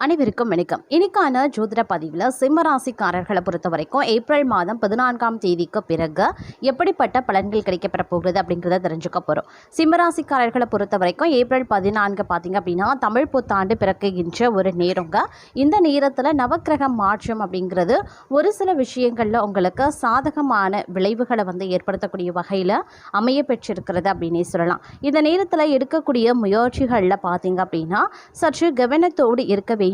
அனைவருக்கும் வணக்கம். இன்னைக்கான ஜோதிட பதிவில் சிம்மராசிக்காரர்களை பொறுத்த வரைக்கும் ஏப்ரல் மாதம் 14ஆம் தேதிக்கு பிறகு எப்படிப்பட்ட பலன்கள் கிடைக்கப்பெற போகிறது அப்படிங்கிறத தெரிஞ்சுக்க போகிறோம். சிம்மராசிக்காரர்களை பொறுத்த வரைக்கும் ஏப்ரல் 14 பார்த்தீங்க அப்படின்னா தமிழ் புத்தாண்டு பிறக்குகின்ற ஒரு நேரங்க. இந்த நேரத்தில் நவக்கிரக மாற்றம் அப்படிங்கிறது ஒரு சில விஷயங்களில் உங்களுக்கு சாதகமான விளைவுகளை ஏற்படுத்தக்கூடிய வகையில் அமைய பெற்றிருக்கிறது அப்படின்னே சொல்லலாம். இந்த நேரத்தில் எடுக்கக்கூடிய முயற்சிகளில் பார்த்தீங்க அப்படின்னா சற்று கவனத்தோடு இருக்க வேண்டியது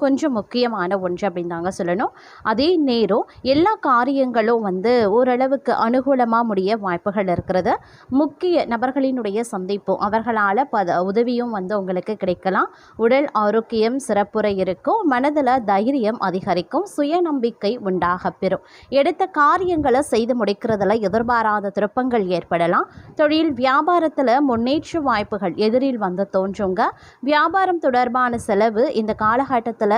கொஞ்சம் முக்கியமான ஒன்று அப்படின்னு தாங்க சொல்லணும். அதே நேரம் எல்லா காரியங்களும் ஓரளவுக்கு அனுகூலமாக முடிய வாய்ப்புகள் இருக்கிறது. முக்கிய நபர்களினுடைய சந்திப்பும் அவர்களால் உதவியும் உங்களுக்கு கிடைக்கலாம். உடல் ஆரோக்கியம் சிறப்புற இருக்கும். மனதில் தைரியம் அதிகரிக்கும். சுயநம்பிக்கை உண்டாக பெறும். எடுத்த காரியங்களை செய்து முடிக்கிறதுல எதிர்பாராத திருப்பங்கள் ஏற்படலாம். தொழில் வியாபாரத்தில் முன்னேற்ற வாய்ப்புகள் எதிரில் தோன்றுங்க. வியாபாரம் தொடர்பான செலவு இந்த காலகட்டத்தில்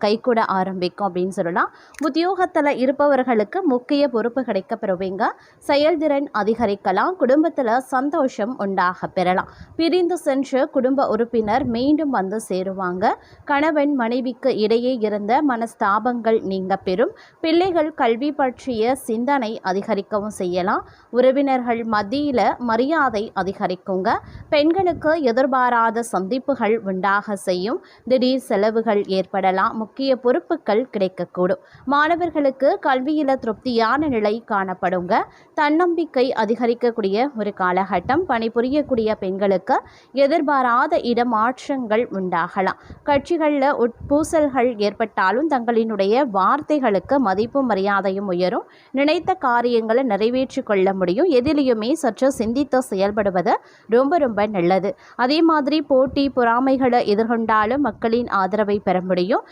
கைகூட ஆரம்பிக்கும் அப்படின்னு சொல்லலாம். உத்தியோகத்தில் இருப்பவர்களுக்கு முக்கிய பொறுப்பு கிடைக்க பெறுவீங்க. செயல்திறன் அதிகரிக்கலாம். குடும்பத்தில் சந்தோஷம் உண்டாக பெறலாம். பிரிந்து சென்று குடும்ப உறுப்பினர் மீண்டும் சேருவாங்க. கணவன் மனைவிக்கு இடையே இருந்த மனஸ்தாபங்கள் நீங்க பெறும். பிள்ளைகள் கல்வி பற்றிய சிந்தனை அதிகரிக்கவும் செய்யலாம். உறவினர்கள் மத்தியில் மரியாதை அதிகரிக்குங்க. பெண்களுக்கு எதிர்பாராத சந்திப்புகள் உண்டாக செய்யும். திடீர் செலவுகள் ஏற்படலாம். முக்கிய பொறுப்புகள் கிடைக்கக்கூடும். மாணவர்களுக்கு கல்வியில் திருப்தியான நிலை காணப்படுங்க. தன்னம்பிக்கை அதிகரிக்கக்கூடிய ஒரு காலகட்டம். பணிபுரியக்கூடிய பெண்களுக்கு எதிர்பாராத இடமாற்றங்கள் உண்டாகலாம். கட்சிகளில் உட்பூசல்கள் ஏற்பட்டாலும் தங்களினுடைய வார்த்தைகளுக்கு மதிப்பு மரியாதையும் உயரும். நினைத்த காரியங்களை நிறைவேற்றி கொள்ள முடியும். எதிலையுமே சற்று சிந்தித்து செயல்படுவது ரொம்ப ரொம்ப நல்லது. அதே மாதிரி போட்டி பொறாமைகளை எதிர்கொண்டாலும் மக்களின் ஆதரவை பெற முடியும்.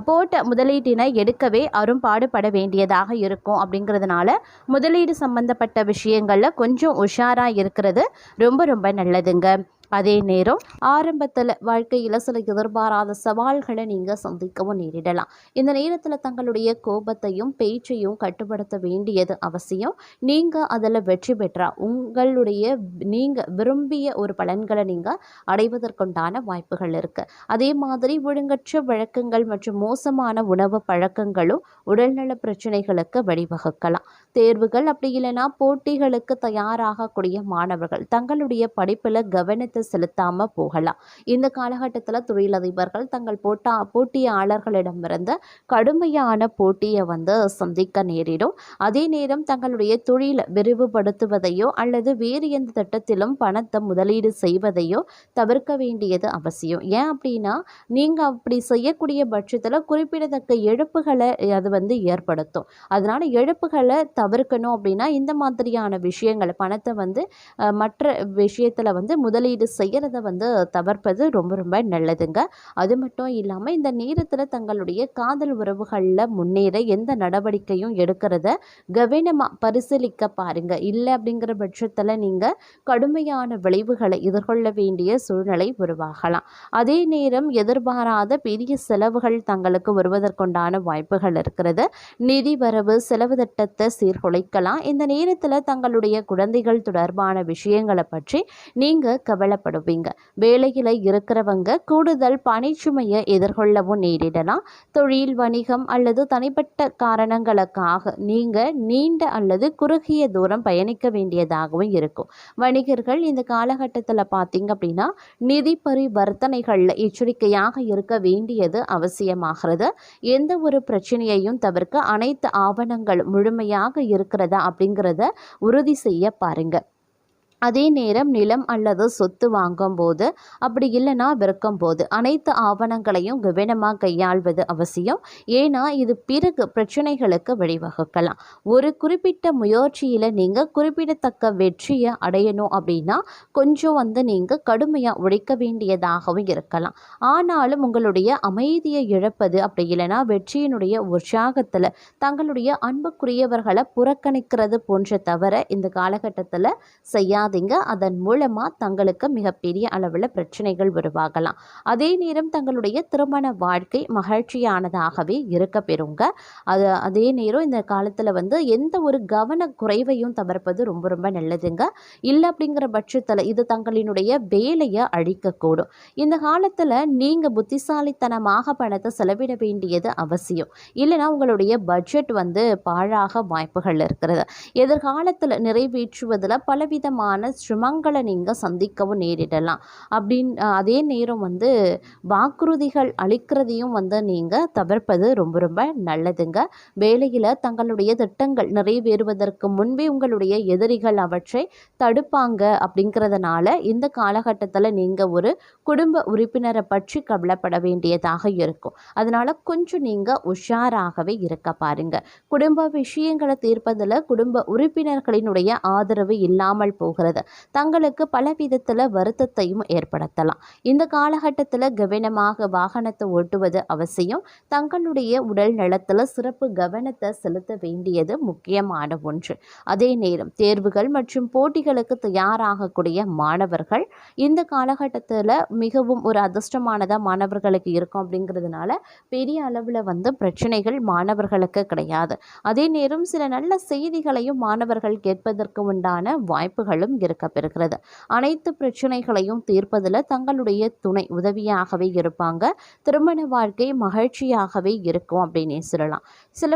போட்ட முதலீட்டினை எடுக்கவே அரும்பாடுபட வேண்டியதாக இருக்கும். அப்படிங்கிறதுனால முதலீடு சம்பந்தப்பட்ட விஷயங்களில் கொஞ்சம் உஷாராக இருக்கிறது ரொம்ப ரொம்ப நல்லதுங்க. அதே நேரம் ஆரம்பத்தில் வாழ்க்கையில் சில எதிர்பாராத சவால்களை நீங்கள் சந்திக்கவும் நேரிடலாம். இந்த நேரத்தில் தங்களுடைய கோபத்தையும் பேச்சையும் கட்டுப்படுத்த வேண்டியது அவசியம். நீங்கள் அதில் வெற்றி பெற்றால் நீங்கள் விரும்பிய ஒரு பலன்களை நீங்கள் அடைவதற்குண்டான வாய்ப்புகள் இருக்குது. அதே மாதிரி ஒழுங்கற்ற வழக்கங்கள் மற்றும் மோசமான உணவு பழக்கங்களும் உடல்நல பிரச்சனைகளுக்கு வழிவகுக்கலாம். தேர்வுகள் அப்படி இல்லைன்னா போட்டிகளுக்கு தயாராகக்கூடிய மாணவர்கள் தங்களுடைய படிப்பில் கவனத்தை செலுத்தாமல் போகலாம். இந்த காலகட்டத்தில் தொழிலதிபர்கள் தங்கள் போட்டியாளர்களிடமிருந்து கடுமையான போட்டியை சந்திக்க நேரிடும். அதே நேரம் தங்களுடைய தொழிலை விரிவுபடுத்துவதையோ அல்லது வேறு எந்த திட்டத்திலும் பணத்தை முதலீடு செய்வதையோ தவிர்க்க வேண்டியது அவசியம். ஏன் அப்படின்னா நீங்கள் அப்படி செய்யக்கூடிய பட்சத்தில் குறிப்பிடத்தக்க இழப்புகளை அது ஏற்படுத்தும். அதனால இழப்புகளை தவிர்க்கணும் அப்படின்னா இந்த மாதிரியான விஷயங்களை பணத்தை மற்ற விஷயத்தில் முதலீடு செய்கிறத தவிர்ப்பது ரொம்ப ரொம்ப நல்லதுங்க. அது மட்டும் இல்லாமல் இந்த நேரத்தில் தங்களுடைய காதல் உறவுகளில் முன்னேற எந்த நடவடிக்கையும் எடுக்கிறத கவனமாக பரிசீலிக்க பாருங்க. இல்லை அப்படிங்கிற பட்சத்தில் நீங்கள் கடுமையான விளைவுகளை எதிர்கொள்ள வேண்டிய சூழ்நிலை உருவாகலாம். அதே நேரம் எதிர்பாராத பெரிய செலவுகள் தங்களுக்கு வருவதற்குண்டான வாய்ப்புகள் இருக்கிறது. நிதி வரவு செலவு திட்டத்தை சீர்குலைக்கலாம். இந்த நேரத்தில் தங்களுடைய குழந்தைகள் தொடர்பான விஷயங்களை பற்றி நீங்கள் கவலைப்படுவீங்க. வேலையில் இருக்கிறவங்க கூடுதல் பணிச்சுமையை எதிர்கொள்ளவும் நேரிடலாம். தொழில் வணிகம் அல்லது தனிப்பட்ட காரணங்களுக்காக நீங்கள் நீண்ட அல்லது குறுகிய தூரம் பயணிக்க வேண்டியதாகவும் இருக்கும். வணிகர்கள் இந்த காலகட்டத்தில் பார்த்தீங்க அப்படின்னா நிதி பரிவர்த்தனைகளில் எச்சரிக்கையாக இருக்க வேண்டியது அவசியமாகிறது. எந்த ஒரு பிரச்சனையையும் தவிர்க்க அனைத்து ஆவணங்கள் முழுமையாக இருக்கிறதா அப்படிங்கிறத உறுதி செய்ய பாருங்க. அதே நேரம் நிலம் அல்லது சொத்து வாங்கும் போது அப்படி இல்லைன்னா விற்கும் போது அனைத்து ஆவணங்களையும் கவனமாக கையாள்வது அவசியம். ஏன்னா இது பிறகு பிரச்சனைகளுக்கு வழிவகுக்கலாம். ஒரு குறிப்பிட்ட முயற்சியில் நீங்கள் குறிப்பிடத்தக்க வெற்றியை அடையணும் அப்படின்னா கொஞ்சம் நீங்கள் கடுமையாக உழைக்க வேண்டியதாகவும் இருக்கலாம். ஆனாலும் உங்களுடைய அமைதியை இழப்பது அப்படி இல்லைன்னா வெற்றியினுடைய உற்சாகத்தில் தங்களுடைய அன்புக்குரியவர்களை புறக்கணிக்கிறது போன்ற தவிர இந்த காலகட்டத்தில் செய்யாதீங்க. செய்யாதீங்க. அதன் மூலமாக தங்களுக்கு மிகப்பெரிய அளவில் பிரச்சனைகள் உருவாகலாம். அதே நேரம் தங்களுடைய திருமண வாழ்க்கை மகிழ்ச்சியானதாகவே இருக்க பெறுங்க. அதே நேரம் இந்த காலத்தில் எந்த ஒரு கவன குறைவையும் தவிர்ப்பது ரொம்ப ரொம்ப நல்லதுங்க. இல்லை அப்படிங்கிற பட்சத்தில் இது தங்களினுடைய வேலையை அழிக்கக்கூடும். இந்த காலத்தில் நீங்கள் புத்திசாலித்தனமாக பணத்தை செலவிட வேண்டியது அவசியம். இல்லைனா உங்களுடைய பட்ஜெட் பாழாக வாய்ப்புகள் இருக்கிறது. எதிர்காலத்தில் நிறைவேற்றுவதில் பலவிதமான சிரமங்களை நீங்கள் சந்திக்கவும் நேரிடலாம். அதே நேரம் வாக்குறுதிகள் அளிக்கிறதையும் நீங்கள் தவிர்ப்பது ரொம்ப ரொம்ப நல்லதுங்க. வேலையில் தங்களுடைய திட்டங்கள் நிறைவேறுவதற்கு முன்பே உங்களுடைய எதிரிகள் அவற்றை தடுப்பாங்க. அப்படிங்கிறதுனால இந்த காலகட்டத்தில் நீங்கள் ஒரு குடும்ப உறுப்பினரை பற்றி கவலைப்பட வேண்டியதாக இருக்கும். அதனால் கொஞ்சம் நீங்கள் உஷாராகவே இருக்க பாருங்க. குடும்ப விஷயங்களை தீர்ப்பதில் குடும்ப உறுப்பினர்களினுடைய ஆதரவு இல்லாமல் போகிறது. தங்களுக்கு பல விதத்தில் வருத்தத்தையும் ஏற்படுத்தலாம். இந்த காலகட்டத்தில் கவனமாக வாகனத்தை ஓட்டுவது அவசியம். தங்களுடைய உடல் நலத்தில் சிறப்பு கவனத்தை செலுத்த வேண்டியது முக்கியமான ஒன்று. அதே நேரம் தேர்வுகள் மற்றும் போட்டிகளுக்கு தயாராகக்கூடிய மாணவர்கள் இந்த காலகட்டத்தில் மிகவும் ஒரு அதிர்ஷ்டமானதாக மாணவர்களுக்கு இருக்கும். அப்படிங்கிறதுனால பெரிய அளவில் பிரச்சனைகள் மாணவர்களுக்கு கிடையாது. அதே நேரம் சில நல்ல செய்திகளையும் மாணவர்கள் கேட்பதற்கு உண்டான வாய்ப்புகளும் இருக்க பெறுகிறது. அனைத்து பிரச்சனைகளையும் தீர்ப்பதில் தங்களுடைய துணை உதவியாகவே இருப்பாங்க. திருமண வாழ்க்கை மகிழ்ச்சியாகவே இருக்கும் அப்படின்னு சொல்லலாம்.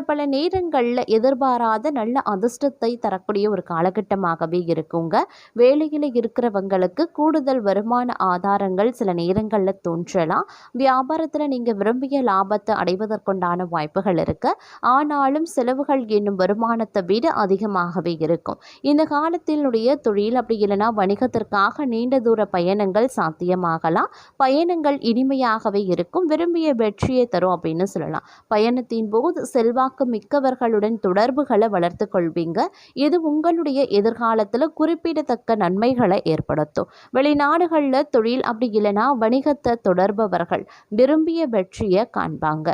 பல நேரங்களில் எதிர்பாராத நல்ல அதிர்ஷ்டத்தை தரக்கூடிய ஒரு காலகட்டமாகவே இருக்குங்க. வேலையில் இருக்கிறவங்களுக்கு கூடுதல் வருமான ஆதாரங்கள் சில நேரங்களில் தோன்றலாம். வியாபாரத்தில் நீங்கள் விரும்பிய லாபத்தை அடைவதற்குண்டான வாய்ப்புகள் இருக்கு. ஆனாலும் செலவுகள் என்னும் வருமானத்தை விட அதிகமாகவே இருக்கும். இந்த காலத்தினுடைய தொழில் அப்படி இல்லைனா வணிகத்திற்காக நீண்ட தூர பயணங்கள் சாத்தியமாகலாம். பயணங்கள் இனிமையாகவே இருக்கும். விரும்பிய வெற்றியை தரும் அப்படின்னு சொல்லலாம். பயணத்தின் போது செல்வாக்கு மிக்கவர்களுடன் தொடர்புகளை வளர்த்து கொள்வீங்க. இது உங்களுடைய எதிர்காலத்தில் குறிப்பிடத்தக்க நன்மைகளை ஏற்படுத்தும். வெளிநாடுகளில் தொழில் அப்படி இல்லைனா வணிகத்தை தொடர்பவர்கள் விரும்பிய வெற்றியை காண்பாங்க.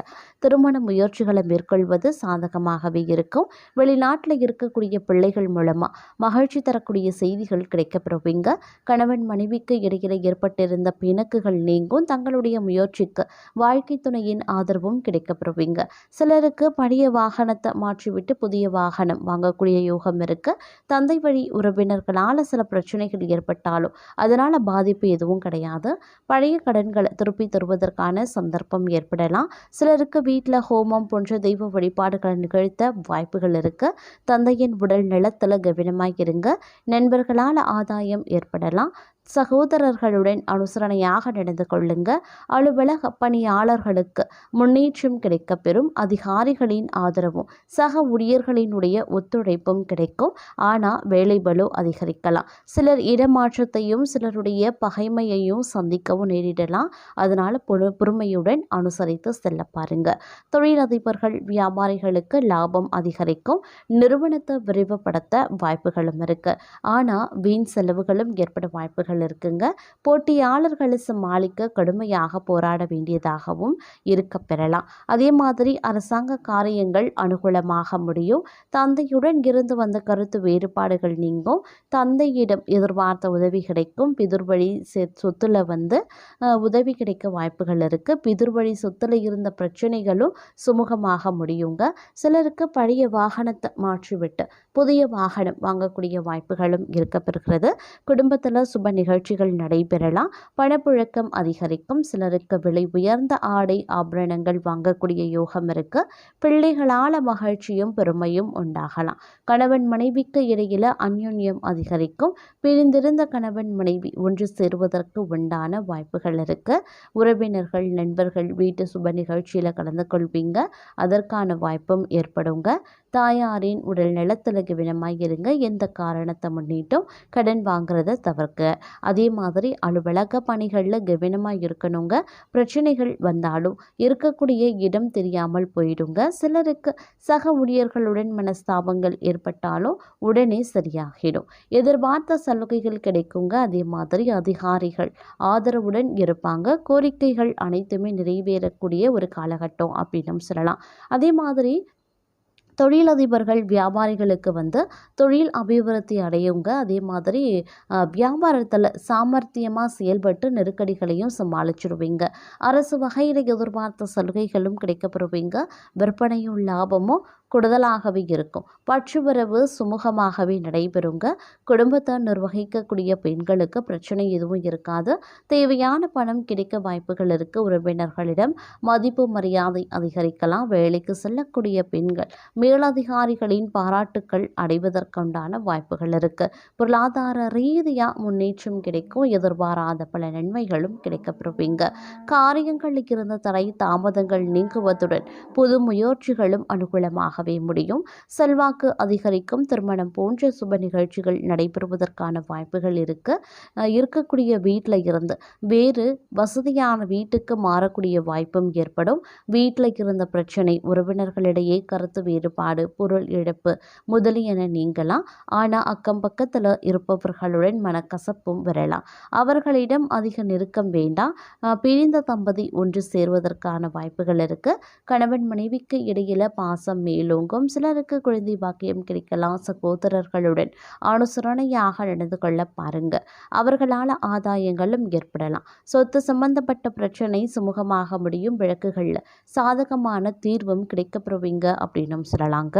திருமண முயற்சிகளை மேற்கொள்வது சாதகமாகவே இருக்கும். வெளிநாட்டில் இருக்கக்கூடிய பிள்ளைகள் மூலமாக மகிழ்ச்சி தரக்கூடிய செய்திகள் கிடைக்கப்பெறுவீங்க. கணவன் மனைவிக்கு இடையில ஏற்பட்டிருந்த பிணக்குகள் நீங்கும். தங்களுடைய முயற்சிக்கு வாழ்க்கை துணையின் ஆதரவும் கிடைக்கப்பெறுவீங்க. சிலருக்கு பழைய வாகனத்தை மாற்றிவிட்டு புதிய வாகனம் வாங்கக்கூடிய யோகம் இருக்கு. தந்தை வழி உறவினர்களால் சில பிரச்சனைகள் ஏற்பட்டாலும் அதனால் பாதிப்பு எதுவும் கிடையாது. பழைய கடன்களை திருப்பி தருவதற்கான சந்தர்ப்பம் ஏற்படலாம். சிலருக்கு வீட்டில் ஹோமம் போன்ற தெய்வ வழிபாடுகளை நிகழ்த்த வாய்ப்புகள் இருக்கு. தந்தையின் உடல் நலத்தில் கவனமாக இருங்க. நண்பர்களால் ஆதாயம் ஏற்படலாம். சகோதரர்களுடன் அனுசரணையாக நடந்து கொள்ளுங்க. அலுவலக பணியாளர்களுக்கு முன்னேற்றம் கிடைக்கப்பெறும். அதிகாரிகளின் ஆதரவும் சக ஊழியர்களினுடைய ஒத்துழைப்பும் கிடைக்கும். ஆனால் வேலை பளு அதிகரிக்கலாம். சிலர் இடமாற்றத்தையும் சிலருடைய பகைமையையும் சந்திக்கவும் நேரிடலாம். அதனால் பொறுமையுடன் அனுசரித்து செல்ல பாருங்க. தொழிலதிபர்கள் வியாபாரிகளுக்கு லாபம் அதிகரிக்கும். நிறுவனத்தை விரிவுபடுத்த வாய்ப்புகளும் இருக்கு. ஆனால் வீண் செலவுகளும் ஏற்பட வாய்ப்புகள் இருக்குங்க. போட்டியாளர்களை சமாளிக்க கடுமையாக போராட வேண்டியதாகவும் இருக்க பெறலாம். அதே மாதிரி அரசாங்க காரியங்கள் அனுகூலமாக முடியும். தந்தையுடன் இருந்து வந்த கருத்து வேறுபாடுகள் நீங்கும். தந்தையிடம் எதிர்பார்த்த உதவி கிடைக்கும். பிதுர்வழி சொத்துல உதவி கிடைக்க வாய்ப்புகள் இருக்கு. பிதுர்வழி சொத்துல இருந்த பிரச்சனைகளும் சுமூகமாக முடியுங்க. சிலருக்கு பழைய வாகனத்தை மாற்றிவிட்டு புதிய வாகனம் வாங்கக்கூடிய வாய்ப்புகளும் இருக்க பெறுகிறது. குடும்பத்தில் சுப நிகழ்ச்சிகள் நடைபெறலாம். பணப்புழக்கம் அதிகரிக்கும். சிலருக்கு விலை உயர்ந்த ஆடை ஆபரணங்கள் வாங்கக்கூடிய யோகம் இருக்கு. பிள்ளைகளால் மகிழ்ச்சியும் பெருமையும் உண்டாகலாம். கணவன் மனைவிக்கு இடையில அந்யோன்யம் அதிகரிக்கும். பிரிந்திருந்த கணவன் மனைவி ஒன்று சேருவதற்கு உண்டான வாய்ப்புகள் இருக்கு. உறவினர்கள் நண்பர்கள் வீட்டு சுப நிகழ்ச்சியில் கலந்து கொள்வீங்க. அதற்கான வாய்ப்பும் ஏற்படுங்க. தாயாரின் உடல் நலத்தில் கவனமாக இருங்க. எந்த காரணத்தை முன்னிட்டும் கடன் வாங்குறத தவிர்க்க. அதே மாதிரி அலுவலக பணிகளில் கவனமாக இருக்கணுங்க. பிரச்சனைகள் வந்தாலும் இருக்கக்கூடிய இடம் தெரியாமல் போயிடுங்க. சிலருக்கு சக ஊழியர்களுடன் மனஸ்தாபங்கள் ஏற்பட்டாலும் உடனே சரியாகிடும். எதிர்பார்த்த சலுகைகள் கிடைக்குங்க. அதே மாதிரி அதிகாரிகள் ஆதரவுடன் இருப்பாங்க. கோரிக்கைகள் அனைத்துமே நிறைவேறக்கூடிய ஒரு காலகட்டம் அப்படின்னு சொல்லலாம். அதே மாதிரி தொழிலதிபர்கள் வியாபாரிகளுக்கு வந்து தொழில் அபிவிருத்தி அடையுங்க. அதே மாதிரி வியாபாரத்தில் சாமர்த்தியமாக செயல்பட்டு நெருக்கடிகளையும் சமாளிச்சிடுவீங்க. அரசு வகையில் எதிர்பார்த்த சலுகைகளும் கிடைக்கப்பெறுவீங்க. விற்பனையும் லாபமும் கூடுதலாகவே இருக்கும். பற்றுவரவு சுமூகமாகவே நடைபெறுங்க. குடும்பத்தை நிர்வகிக்கக்கூடிய பெண்களுக்கு பிரச்சனை எதுவும் இருக்காது. தேவையான பணம் கிடைக்க வாய்ப்புகள் இருக்கு. உறவினர்களிடம் மதிப்பு மரியாதை அதிகரிக்கலாம். வேலைக்கு செல்லக்கூடிய பெண்கள் மேலதிகாரிகளின் பாராட்டுக்கள் அடைவதற்குண்டான வாய்ப்புகள் இருக்கு. பொருளாதார ரீதியா முன்னேற்றம் கிடைக்கும். எதிர்பாராத பல நன்மைகளும் கிடைக்கப்பெறுவீங்க. காரியங்களில் இருந்த தடை தாமதங்கள் நீங்குவதுடன் புது முயற்சிகளும் அனுகூலமாகவே முடியும். செல்வாக்கு அதிகரிக்கும். திருமணம் போன்ற சுப நிகழ்ச்சிகள் நடைபெறுவதற்கான வாய்ப்புகள் இருக்கு. இருக்கக்கூடிய வீட்டில் இருந்து வேறு வசதியான வீட்டுக்கு மாறக்கூடிய வாய்ப்பும் ஏற்படும். வீட்டில் இருந்த பிரச்சனை, உறவினர்களிடையே கருத்து வேறுபாடு, பொருள் இழப்பு முதலியன நீங்கலாம். ஆனால் அக்கம் பக்கத்தில் இருப்பவர்களுடன் மனக்கசப்பும் வரலாம். அவர்களிடம் அதிக நெருக்கம் வேண்டாம். பிரிந்த தம்பதி ஒன்று சேர்வதற்கான வாய்ப்புகள் இருக்கு. கணவன் மனைவிக்கு இடையில பாசம் மேலோங்கும். சிலருக்கு குழந்தை பாக்கியம் கிடைக்கலாம். சகோதரர்களுடன் அனுசரணையாக நடந்து கொள்ள பாருங்க. அவர்களால் ஆதாயங்களும் ஏற்படலாம். சொத்து சம்பந்தப்பட்ட பிரச்சனை சுமூகமாக முடியும். வழக்குகளில் சாதகமான தீர்வும் கிடைக்கப்பெறுவீங்க அப்படின்னு சொல்லலாங்க.